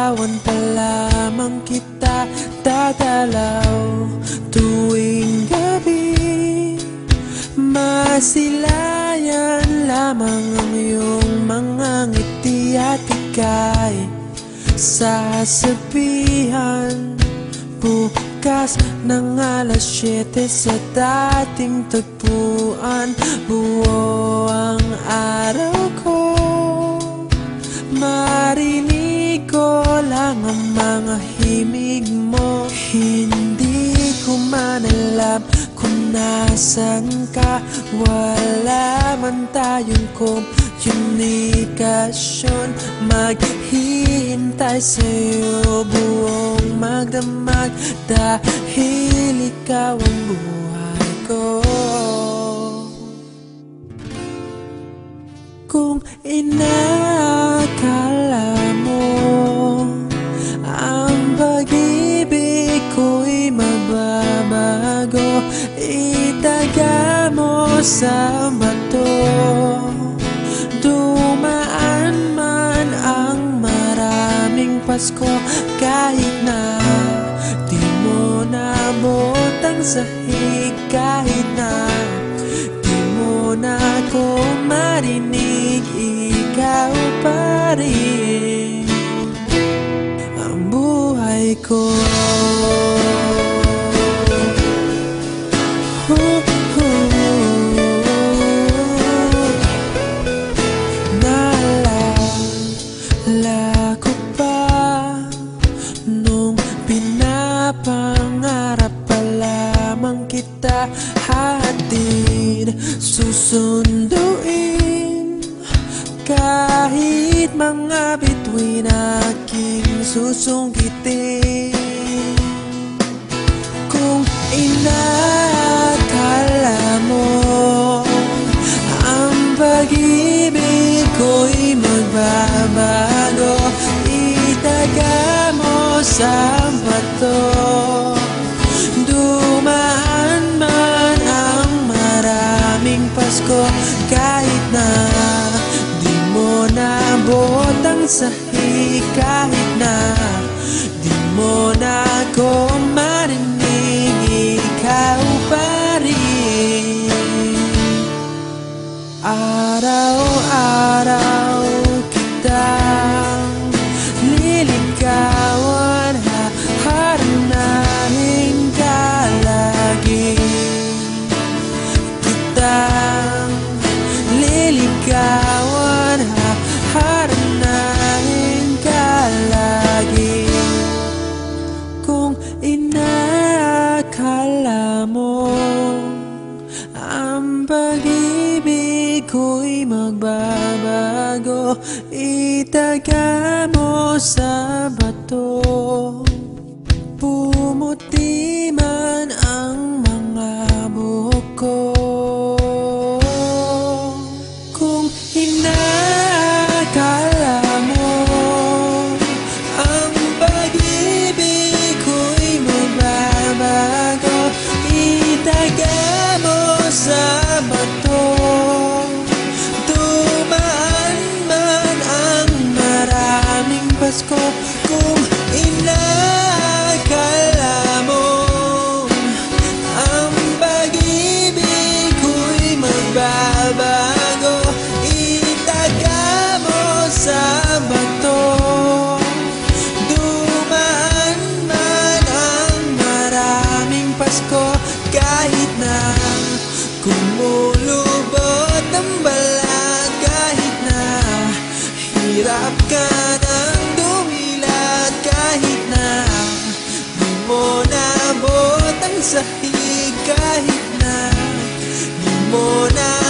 Liligawan pa lamang kita dadalaw tuwing gabi. Masilayan lamang ang iyong mga ngiti at ika'y sasabihan bukas ng alas 7 sa dating tagpuan. Buo ang araw ko, marinig ko lang ang mga himig mo. Hindi ko man alam kung nasan ka, wala man tayong komunikasyon. Maghihintay sa'yo buong magdamag dahil ikaw ang buhay ko. Kung inakala mo ang pag-ibig ko'y mababago, itaga mo sa bato. Dumaan man ang maraming Pasko, kahit na di mo nabot ang sahig, kahit na di mo na ako marinig, ikaw pa rin ang buhay ko. Naalala ko pa nung pinapangarap pa lamang kita, hatid susunduin kahit mga bituin aking susungkitin. Kung inakala mo ang pag-ibig ko'y magbabago, itaga mo sa bato. Dumaan man ang maraming Pasko, kahit na di mo nabot ang sahig, kahit na di mo na ako marinig, ikaw pa rin. Araw-araw kitang liligawan, haharanahin ka lagi. Kitang liligawan, haharanahin ka lagi. Kung inakala mo ang pag-ibig ko'y magbabago, itaga mo sa bato. Pumuti man ang mga buhok ko. Kung inakala mo ang pag-ibig ko'y magbabago, itaga mo sa bato. Dumaan man ang maraming Pasko, kung inakala mo ang pag-ibig ko'y magbabago, itaga mo sa bato. Dumaan man ang maraming Pasko, kahit na kumulubot ang balat, kahit na hirap ka ng dumilat, kahit na di mo nabot ang sahig, kahit na di mo na